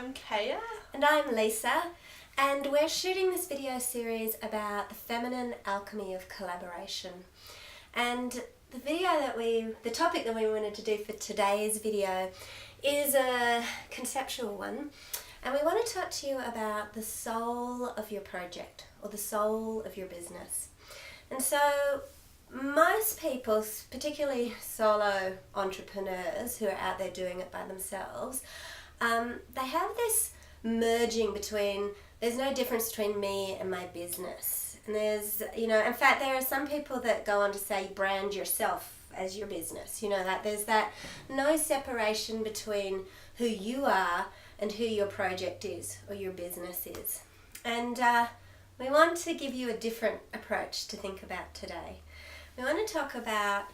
I'm Kaya. And I'm Lisa, and we're shooting this video series about the feminine alchemy of collaboration. And the topic that we wanted to do for today's video is a conceptual one, and we want to talk to you about the soul of your project or the soul of your business. And so most people, particularly solo entrepreneurs who are out there doing it by themselves, they have this merging between, there's no difference between me and my business. And there's, in fact, there are some people that go on to say brand yourself as your business. That there's that no separation between who you are and who your project is or your business is. And we want to give you a different approach to think about today. We want to talk about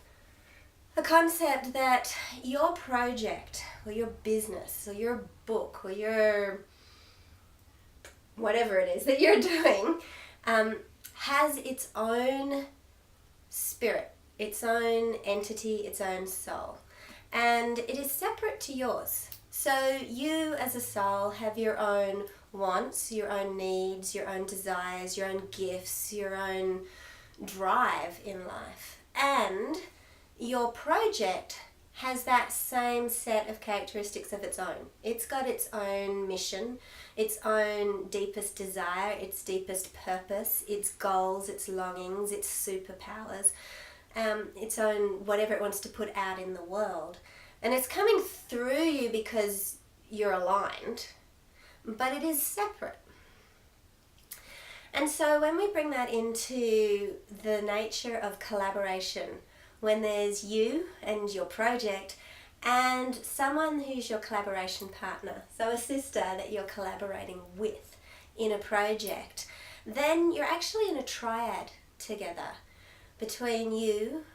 a concept that your project or your business or your book or your whatever it is that you're doing has its own spirit, its own entity, its own soul. And it is separate to yours. So you as a soul have your own wants, your own needs, your own desires, your own gifts, your own drive in life. And your project has that same set of characteristics of its own. It's got its own mission, its own deepest desire, its deepest purpose, its goals, its longings, its superpowers, its own whatever it wants to put out in the world. And it's coming through you because you're aligned, but it is separate. And so when we bring that into the nature of collaboration, when there's you and your project and someone who's your collaboration partner, so a sister that you're collaborating with in a project, then you're actually in a triad together between you,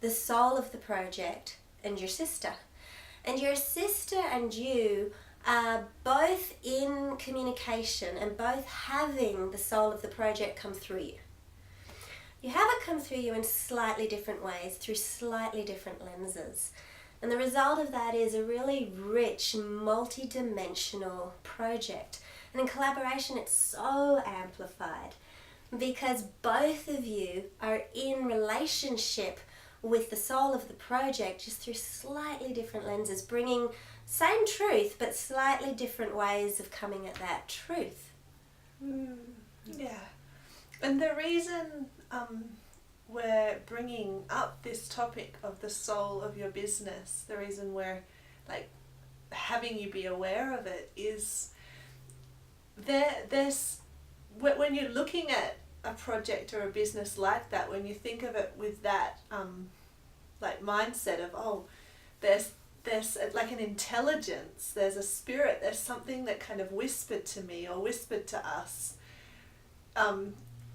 the soul of the project, and your sister. And your sister and you are both in communication and both having the soul of the project come through you. You have it come through you in slightly different ways, through slightly different lenses. And the result of that is a really rich, multi-dimensional project. And in collaboration, it's so amplified because both of you are in relationship with the soul of the project just through slightly different lenses, bringing same truth, but slightly different ways of coming at that truth. Yeah. And the reason we're bringing up this topic of the soul of your business, the reason we're having you be aware of it is there's when you're looking at a project or a business like that, when you think of it with that mindset of there's like an intelligence, there's a spirit, there's something that kind of whispered to me or whispered to us,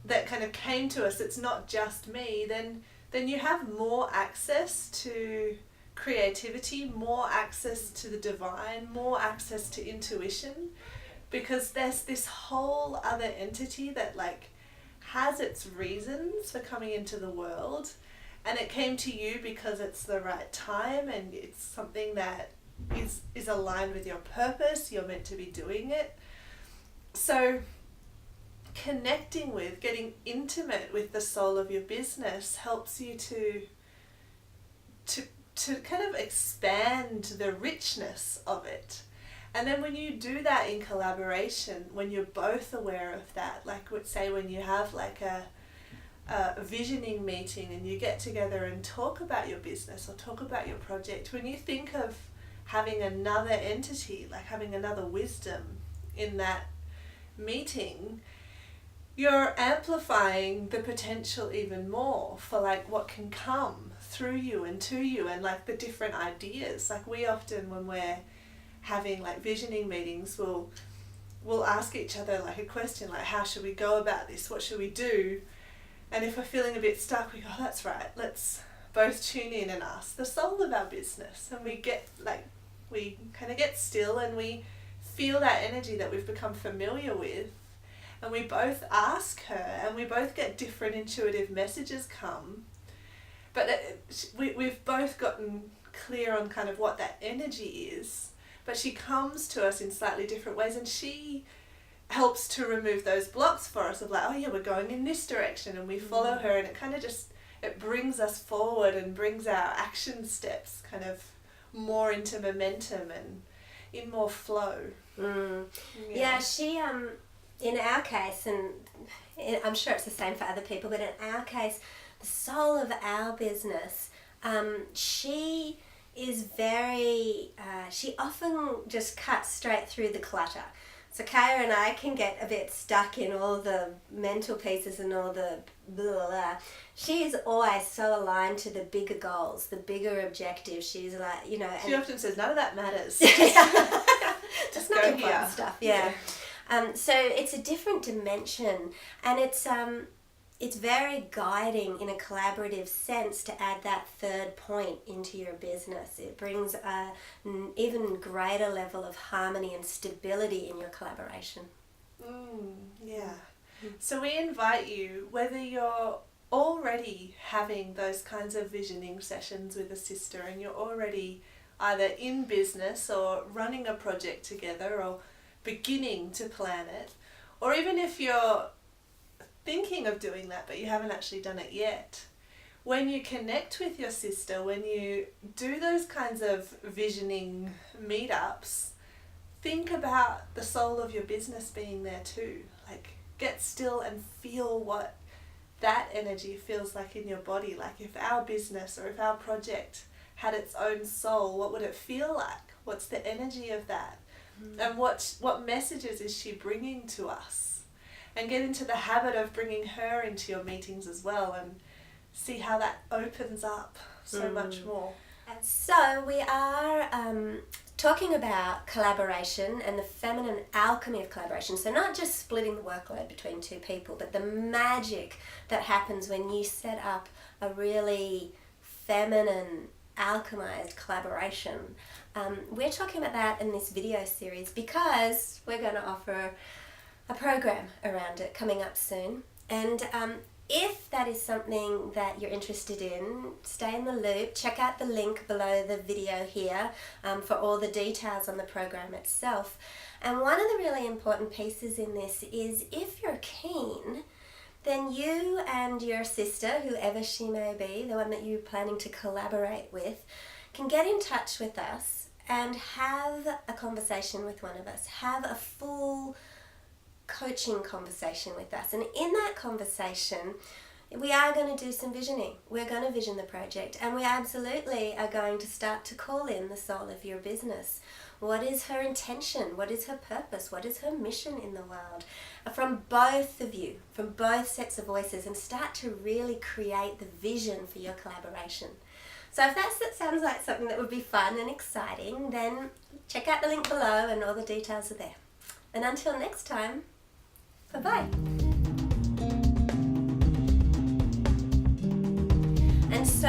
that kind of came to us, it's not just me, then you have more access to creativity, more access to the divine, more access to intuition, because there's this whole other entity that has its reasons for coming into the world, and it came to you because it's the right time and it's something that is aligned with your purpose, you're meant to be doing it. So connecting with, getting intimate with the soul of your business helps you to kind of expand the richness of it. And then when you do that in collaboration, when you're both aware of that, say when you have a visioning meeting and you get together and talk about your business or talk about your project, when you think of having another entity, having another wisdom in that meeting, you're amplifying the potential even more for what can come through you and to you, and the different ideas. We often, when we're having visioning meetings, we'll ask each other a question how should we go about this, what should we do? And if we're feeling a bit stuck, we go, that's right, let's both tune in and ask the soul of our business. And we get we kind of get still and we feel that energy that we've become familiar with, and we both ask her, and we both get different intuitive messages come, but we've both gotten clear on kind of what that energy is, but she comes to us in slightly different ways, and she helps to remove those blocks for us of like, oh yeah, we're going in this direction, and we follow her, and it kind of just, it brings us forward and brings our action steps kind of more into momentum and in more flow. Yeah, she in our case, and I'm sure it's the same for other people, but in our case, the soul of our business, she is very, she often just cuts straight through the clutter. So Kaya and I can get a bit stuck in all the mental pieces and all the blah, blah, blah. She is always so aligned to the bigger goals, the bigger objectives. She's like, you know... She often says, none of that matters. Just not important stuff, yeah. So it's a different dimension, and it's very guiding in a collaborative sense to add that third point into your business. It brings an even greater level of harmony and stability in your collaboration. Yeah. So we invite you, whether you're already having those kinds of visioning sessions with a sister and you're already either in business or running a project together or beginning to plan it, or even if you're thinking of doing that but you haven't actually done it yet, when you connect with your sister, when you do those kinds of visioning meetups, think about the soul of your business being there too. Like, get still and feel what that energy feels like in your body. Like, if our business or if our project had its own soul, what would it feel like? What's the energy of that? And what messages is she bringing to us? And get into the habit of bringing her into your meetings as well, and see how that opens up so much more. So we are talking about collaboration and the feminine alchemy of collaboration. So not just splitting the workload between two people, but the magic that happens when you set up a really feminine alchemized collaboration. We're talking about that in this video series because we're going to offer a program around it coming up soon. And if that is something that you're interested in, stay in the loop. Check out the link below the video here for all the details on the program itself. And one of the really important pieces in this is, if you're keen, then you and your sister, whoever she may be, the one that you're planning to collaborate with, can get in touch with us and have a conversation with one of us. Have a full coaching conversation with us, and in that conversation we are going to do some visioning. We're going to vision the project, and we absolutely are going to start to call in the soul of your business. What is her intention? What is her purpose? What is her mission in the world? From both of you, from both sets of voices, and start to really create the vision for your collaboration. So if that sounds like something that would be fun and exciting, then check out the link below and all the details are there. And until next time, bye-bye. And so